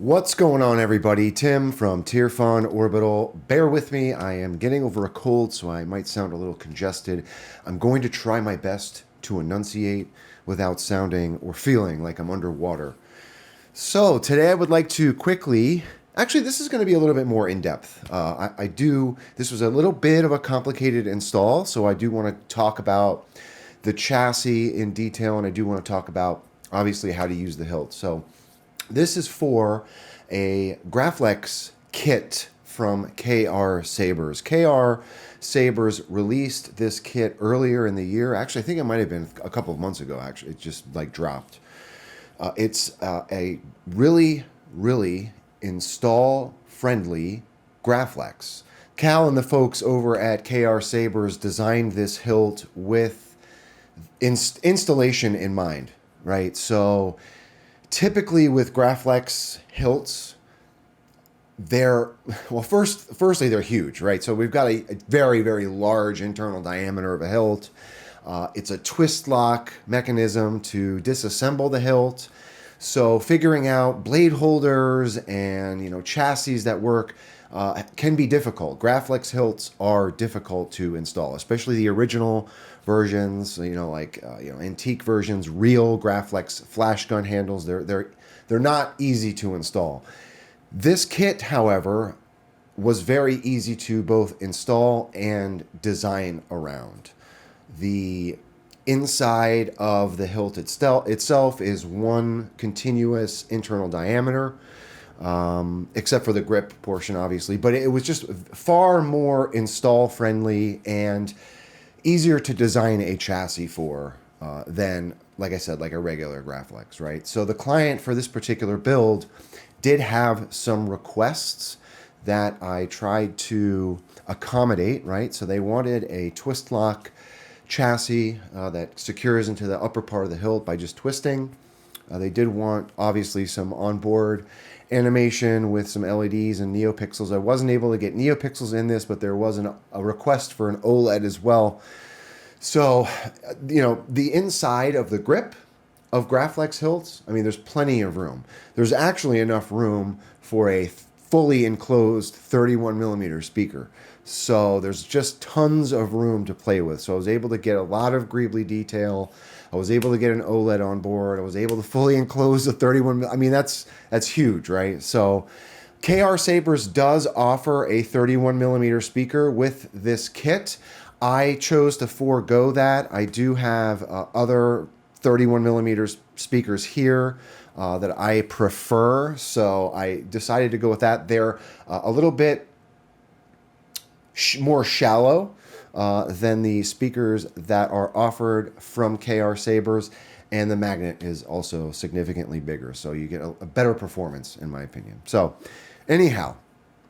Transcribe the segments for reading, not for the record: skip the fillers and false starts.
What's going on, everybody? Tim from Tier Fun Orbital. Bear with me. I am getting over a cold, so I might sound a little congested. I'm going to try my best to enunciate without sounding or feeling like I'm underwater. So today I would like to quickly... Actually, this is going to be a little bit more in-depth. This was a little bit of a complicated install, so I do want to talk about the chassis in detail, and I do want to talk about, obviously, how to use the hilt. So this is for a Graflex Kit from KR Sabers. KR Sabers released this kit earlier in the year. Actually, I think it might have been a couple of months ago, actually. It just like dropped. It's a really install-friendly Graflex. Khal and the folks over at KR Sabers designed this hilt with installation in mind, right? So typically with Graflex hilts, firstly, they're huge, right? So we've got a very large internal diameter of a hilt. It's a twist lock mechanism to disassemble the hilt. So figuring out blade holders and chassis that work can be difficult. Graflex hilts are difficult to install, especially the original versions. Antique versions, real Graflex flash gun handles. They're not easy to install. This kit, however, was very easy to both install and design around. The inside of the hilt itself is one continuous internal diameter, except for the grip portion, obviously. But it was just far more install-friendly and easier to design a chassis for than, like I said, like a regular Graflex, right? So the client for this particular build did have some requests that I tried to accommodate, right? So they wanted a twist lock chassis that secures into the upper part of the hilt by just twisting. They did want, obviously, some onboard animation with some LEDs and NeoPixels. I wasn't able to get NeoPixels in this, but there was a request for an OLED as well. So, the inside of the grip of Graflex hilts, I mean, there's plenty of room. There's actually enough room for a fully enclosed 31 millimeter speaker. So there's just tons of room to play with. So I was able to get a lot of greebly detail. I was able to get an OLED on board. I was able to fully enclose the 31. I mean, that's huge, right? So KR Sabers does offer a 31 millimeter speaker with this kit. I chose to forego that. I do have other 31 millimeter speakers here that I prefer. So I decided to go with that. They're a little bit more shallow than the speakers that are offered from KR Sabers, and the magnet is also significantly bigger, so you get a better performance, in my opinion. So anyhow,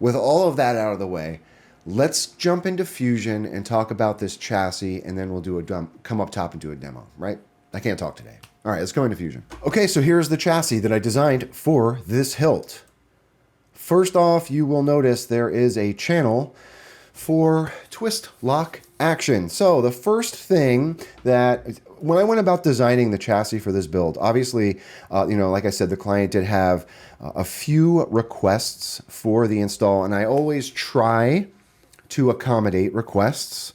with all of that out of the way, let's jump into Fusion and talk about this chassis, and then we'll come up top and do a demo, right? I can't talk today. All right, let's go into Fusion. Okay, so here's the chassis that I designed for this hilt. First off, you will notice there is a channel for twist lock action. So the first thing that, when I went about designing the chassis for this build, obviously, like I said, the client did have a few requests for the install, and I always try to accommodate requests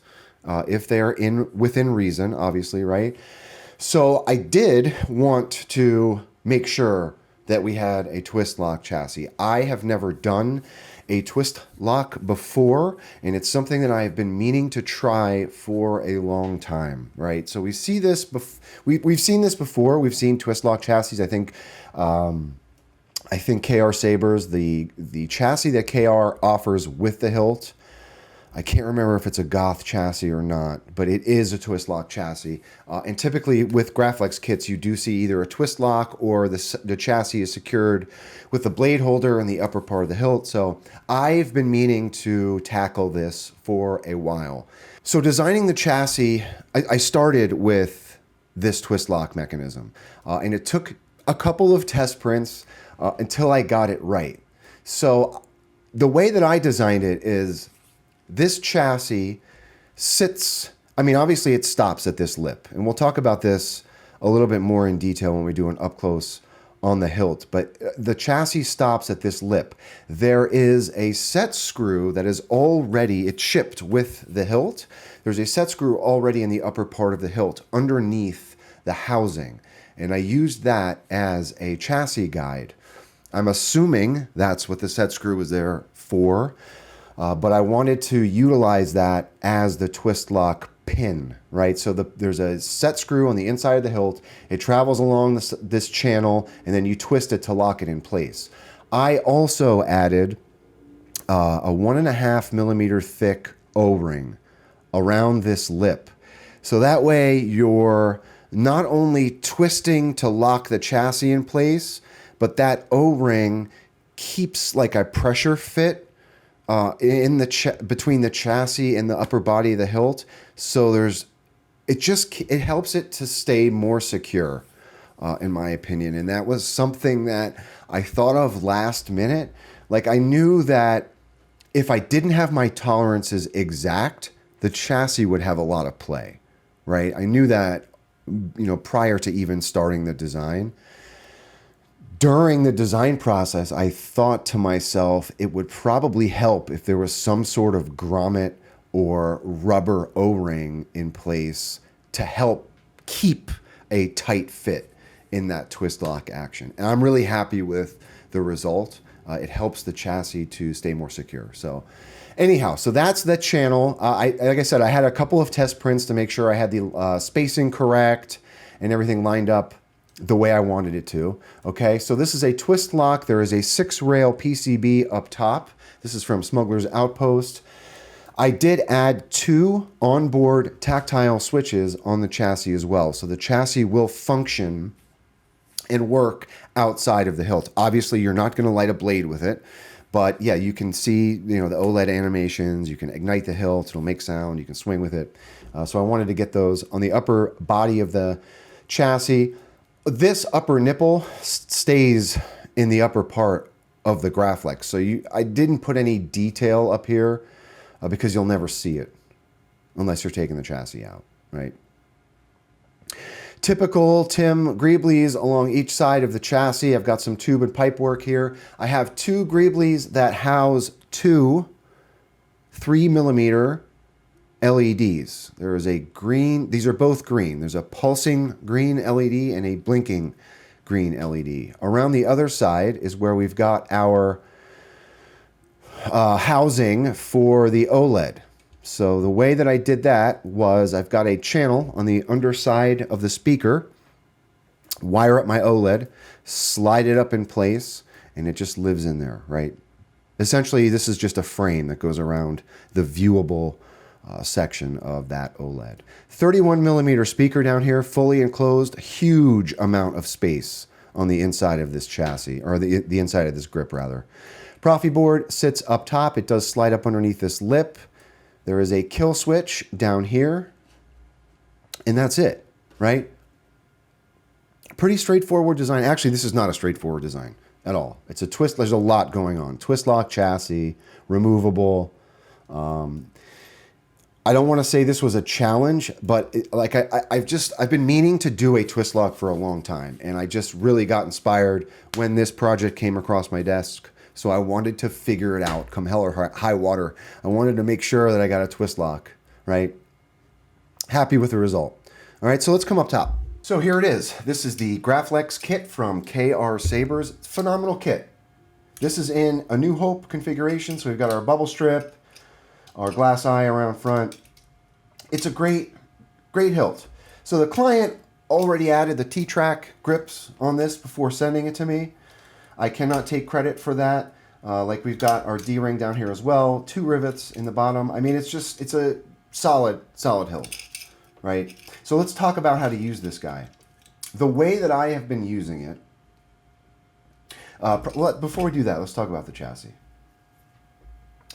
if they're within reason, obviously, right? So I did want to make sure that we had a twist lock chassis. I have never done a twist lock before, and it's something that I've been meaning to try for a long time, right? So we see this, we've seen this before. We've seen twist lock chassis. I think KR Sabers, the chassis that KR offers with the hilt, I can't remember if it's a Goth chassis or not, but it is a twist lock chassis. And typically with Graflex kits, you do see either a twist lock or the chassis is secured with the blade holder in the upper part of the hilt. So I've been meaning to tackle this for a while. So designing the chassis, I started with this twist lock mechanism. And it took a couple of test prints until I got it right. So the way that I designed it is, this chassis sits, I mean, obviously it stops at this lip. And we'll talk about this a little bit more in detail when we do an up close on the hilt, but the chassis stops at this lip. There is a set screw that is already, it's shipped with the hilt. There's a set screw already in the upper part of the hilt underneath the housing. And I used that as a chassis guide. I'm assuming that's what the set screw was there for, but I wanted to utilize that as the twist lock pin, right? So there's a set screw on the inside of the hilt. It travels along this channel, and then you twist it to lock it in place. I also added a 1.5 millimeter thick O-ring around this lip. So that way you're not only twisting to lock the chassis in place, but that O-ring keeps like a pressure fit in the between the chassis and the upper body of the hilt. So it helps it to stay more secure, in my opinion. And that was something that I thought of last minute. Like, I knew that if I didn't have my tolerances exact, the chassis would have a lot of play, right? I knew that, prior to even starting the design. During the design process, I thought to myself, it would probably help if there was some sort of grommet or rubber O-ring in place to help keep a tight fit in that twist lock action. And I'm really happy with the result. It helps the chassis to stay more secure. So anyhow, so that's the channel. Like I said, I had a couple of test prints to make sure I had the spacing correct and everything lined up the way I wanted it to. Okay, so this is a twist lock. There is a 6-rail PCB up top. This is from Smuggler's Outpost. I did add 2 onboard tactile switches on the chassis as well. So the chassis will function and work outside of the hilt. Obviously, you're not going to light a blade with it, but yeah, you can see, the OLED animations. You can ignite the hilt. It'll make sound. You can swing with it. So I wanted to get those on the upper body of the chassis. This upper nipple stays in the upper part of the Graflex. So I didn't put any detail up here because you'll never see it unless you're taking the chassis out, right? Typical Tim greeblies along each side of the chassis. I've got some tube and pipe work here. I have 2 greeblies that house 2 3 millimeter LEDs. There is a green, these are both green. There's a pulsing green LED and a blinking green LED. Around the other side is where we've got our housing for the OLED. So the way that I did that was I've got a channel on the underside of the speaker, wire up my OLED, slide it up in place, and it just lives in there, right? Essentially, this is just a frame that goes around the viewable section of that OLED. 31 millimeter speaker down here, fully enclosed, huge amount of space on the inside of this chassis, or the inside of this grip rather. Profi board sits up top. It does slide up underneath this lip. There is a kill switch down here, and that's it, right? Pretty straightforward design. Actually, this is not a straightforward design at all. It's a twist. There's a lot going on. Twist lock chassis, removable. I don't want to say this was a challenge, but I've been meaning to do a twist lock for a long time, and I just really got inspired when this project came across my desk. So I wanted to figure it out, come hell or high water. I wanted to make sure that I got a twist lock, right? Happy with the result. All right, so let's come up top. So here it is. This is the Graflex Kit from KR Sabers. It's a phenomenal kit. This is in a New Hope configuration, so we've got our bubble strip, our glass eye around front. It's a great hilt. So the client already added the T-track grips on this before sending it to me. I cannot take credit for that. Like we've got our D-ring down here as well, 2 rivets in the bottom. I mean, it's a solid hilt, right? So let's talk about how to use this guy. The way that I have been using it, before we do that, let's talk about the chassis.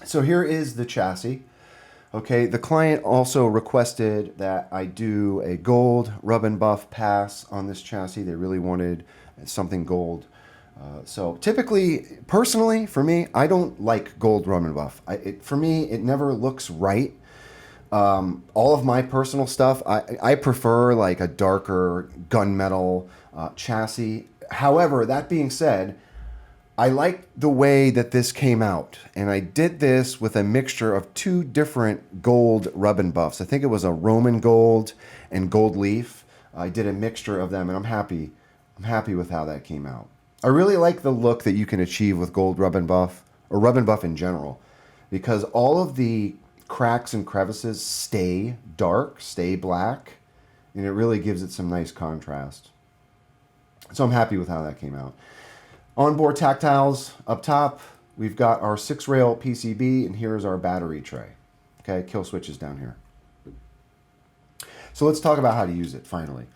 So here is the chassis. Okay, the client also requested that I do a gold rub and buff pass on this chassis. They really wanted something gold. So typically, personally, for me, I don't like gold rub and buff. For me, it never looks right. All of my personal stuff, I prefer like a darker gunmetal chassis. However, that being said, I like the way that this came out, and I did this with a mixture of two different gold rub and buffs. I think it was a Roman gold and gold leaf. I did a mixture of them, and I'm happy. I'm happy with how that came out. I really like the look that you can achieve with gold rub and buff, or rub and buff in general, because all of the cracks and crevices stay dark, stay black, and it really gives it some nice contrast. So I'm happy with how that came out. Onboard tactiles up top, we've got our 6-rail PCB, and here's our battery tray. Okay, kill switch is down here. So let's talk about how to use it finally.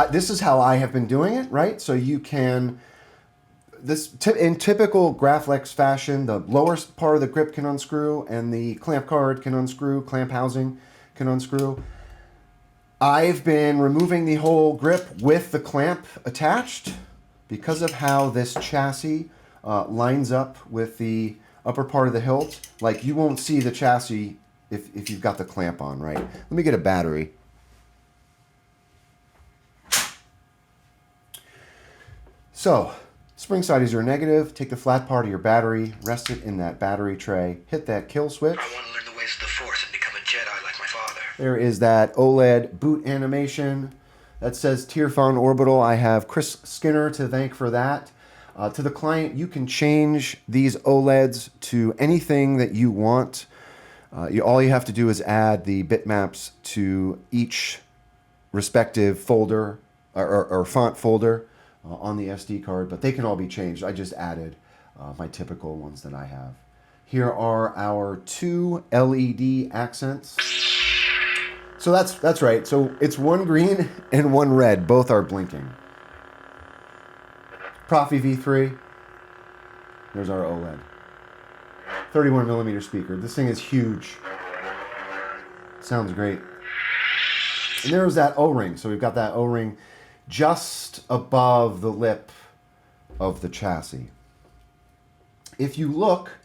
This is how I have been doing it, right? So you can, in typical Graflex fashion, the lower part of the grip can unscrew and the clamp card can unscrew, clamp housing can unscrew. I've been removing the whole grip with the clamp attached because of how this chassis lines up with the upper part of the hilt. Like, you won't see the chassis if you've got the clamp on, right? Let me get a battery. So, spring side is your negative. Take the flat part of your battery, rest it in that battery tray, hit that kill switch. I want to learn the ways of the Force and become a Jedi like my father. There is that OLED boot animation that says Tier Fun Orbital. I have Chris Skinner to thank for that. To the client, you can change these OLEDs to anything that you want. All you have to do is add the bitmaps to each respective folder or font folder on the SD card, but they can all be changed. I just added my typical ones that I have. Here are our 2 LED accents. So that's right. So it's one green and one red. Both are blinking. Profi V3. There's our OLED. 31mm speaker. This thing is huge. Sounds great. And there's that O-ring. So we've got that O-ring just above the lip of the chassis. If you look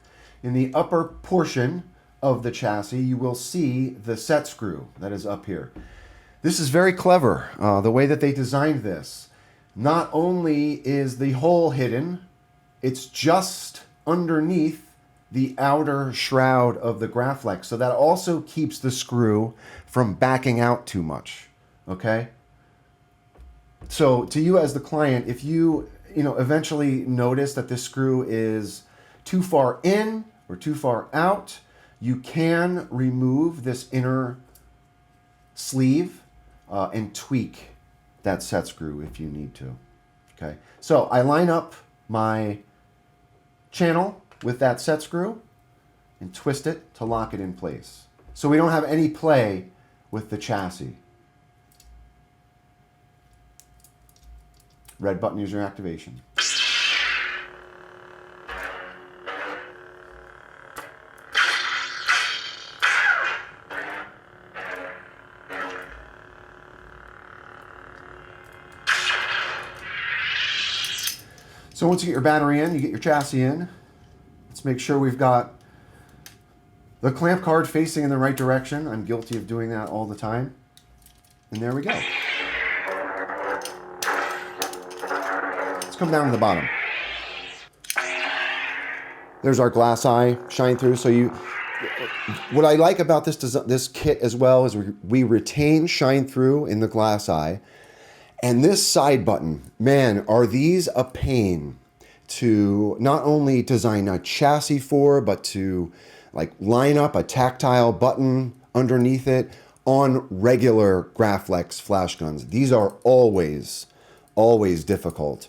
in the upper portion of the chassis, you will see the set screw that is up here. This is very clever, the way that they designed this. Not only is the hole hidden, it's just underneath the outer shroud of the Graflex. So that also keeps the screw from backing out too much, okay? So to you as the client, if you eventually notice that this screw is too far in or too far out, you can remove this inner sleeve and tweak that set screw if you need to. Okay, so I line up my channel with that set screw and twist it to lock it in place. So we don't have any play with the chassis. Red button is your activation. So once you get your battery in, you get your chassis in. Let's make sure we've got the clamp card facing in the right direction. I'm guilty of doing that all the time. And there we go. Let's come down to the bottom. There's our glass eye shine through. So what I like about this kit as well is we retain shine through in the glass eye. And this side button, man, are these a pain to not only design a chassis for, but to like line up a tactile button underneath it on regular Graflex flash guns. These are always difficult.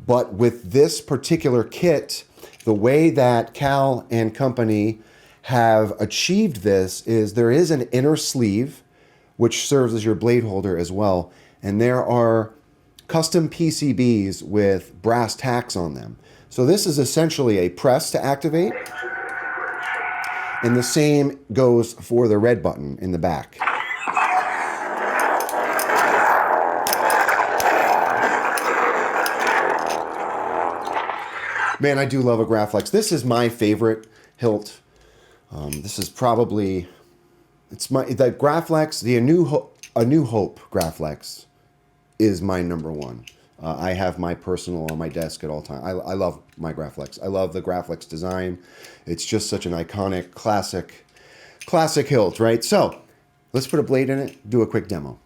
But with this particular kit, the way that Khal and Company have achieved this is there is an inner sleeve, which serves as your blade holder as well. And there are custom PCBs with brass tacks on them. So this is essentially a press to activate. And the same goes for the red button in the back. Man, I do love a Graflex. This is my favorite hilt. This is probably, the Graflex, A New Hope Graflex is my number one. I have my personal on my desk at all times. I love my Graflex. I love the Graflex design. It's just such an iconic, classic hilt, right? So let's put a blade in it, do a quick demo.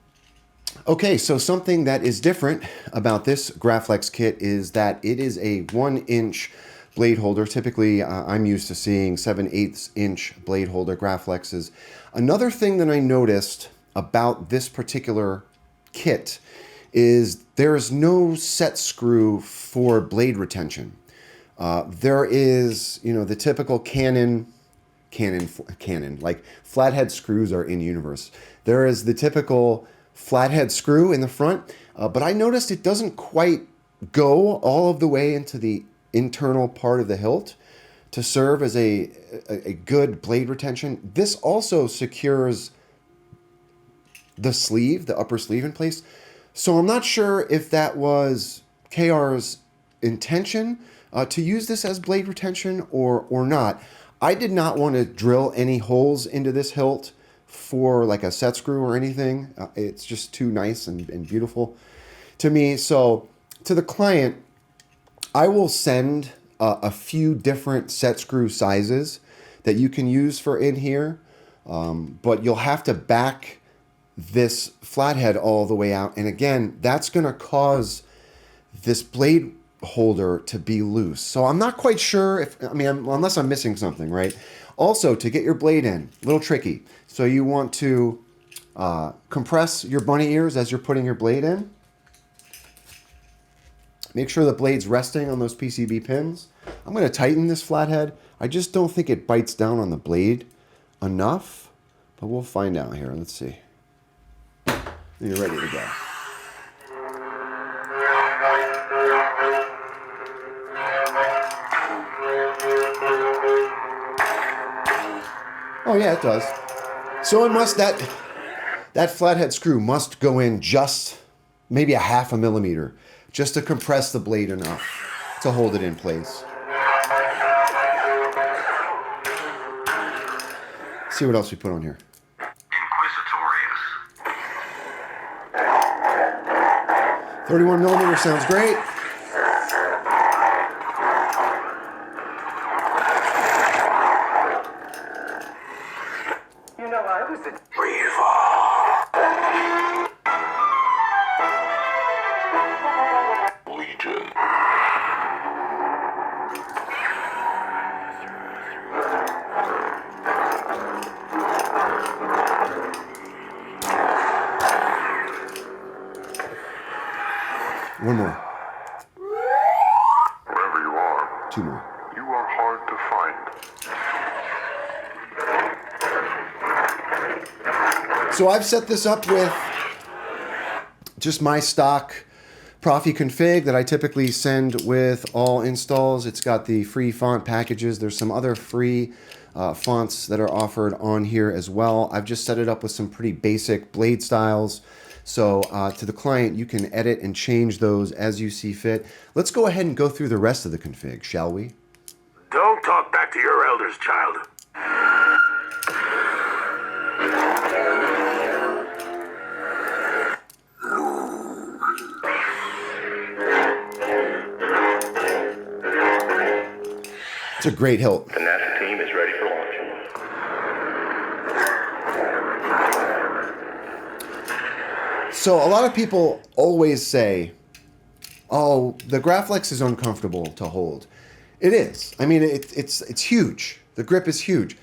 Okay, so something that is different about this Graflex kit is that it is a 1-inch blade holder. Typically, I'm used to seeing 7/8 inch blade holder Graflexes. Another thing that I noticed about this particular kit is there is no set screw for blade retention. There is, the typical Canon, like flathead screws are in universe. There is the typical flathead screw in the front, but I noticed it doesn't quite go all of the way into the internal part of the hilt to serve as a good blade retention. This also secures the sleeve, the upper sleeve in place. So I'm not sure if that was KR's intention to use this as blade retention or not. I did not want to drill any holes into this hilt for like a set screw or anything. It's just too nice and beautiful to me. So to the client, I will send a few different set screw sizes that you can use for in here, but you'll have to back this flathead all the way out. And again, that's going to cause this blade holder to be loose. So I'm not quite sure unless I'm missing something, right? Also, to get your blade in, a little tricky. So you want to compress your bunny ears as you're putting your blade in. Make sure the blade's resting on those PCB pins. I'm going to tighten this flathead. I just don't think it bites down on the blade enough, but we'll find out here. Let's see. You're ready to go. Oh yeah, it does. So it must, that flathead screw must go in just maybe a 0.5 millimeter just to compress the blade enough to hold it in place. See what else we put on here. Inquisitorious. 31 millimeter sounds great. I was a Legion. One more. Wherever you are, 2 more. you are hard to find. So I've set this up with just my stock Profi config that I typically send with all installs. It's got the free font packages. There's some other free fonts that are offered on here as well. I've just set it up with some pretty basic blade styles. So to the client, you can edit and change those as you see fit. Let's go ahead and go through the rest of the config, shall we? Don't talk back to your elders, child. It's a great hilt. The NASA team is ready for launch. So a lot of people always say, oh, the Graflex is uncomfortable to hold. It is. I mean, it's huge. The grip is huge.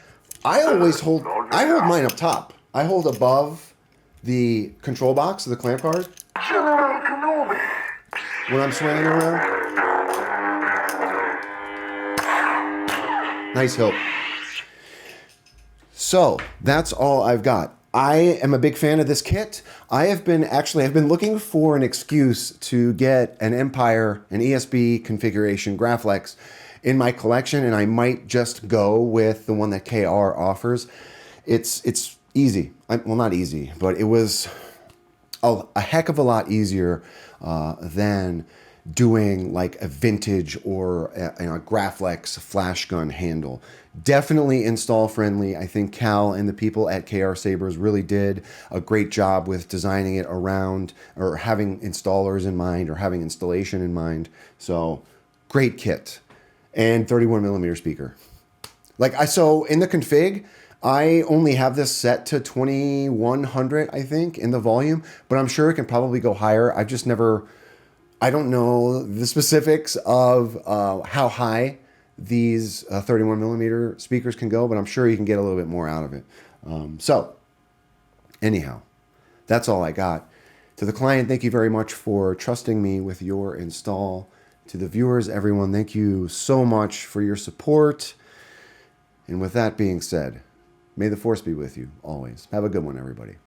I hold mine up top. I hold above the control box of the clamp guard when I'm swinging around. Nice hilt. So that's all I've got. I am a big fan of this kit. I've been looking for an excuse to get an Empire, an ESB configuration Graflex in my collection, and I might just go with the one that KR offers. It's easy. Well, not easy, but it was a heck of a lot easier than doing like a vintage or a Graflex flash gun handle. Definitely install friendly. I think Khal and the people at KR Sabers really did a great job with designing it around or having installers in mind or having installation in mind. So great kit and 31 millimeter speaker. So in the config, I only have this set to 2100, I think, in the volume, but I'm sure it can probably go higher. I don't know the specifics of how high these 31 millimeter speakers can go, but I'm sure you can get a little bit more out of it. Anyhow, that's all I got. To the client, thank you very much for trusting me with your install. To the viewers, everyone, thank you so much for your support. And with that being said, may the force be with you always. Have a good one, everybody.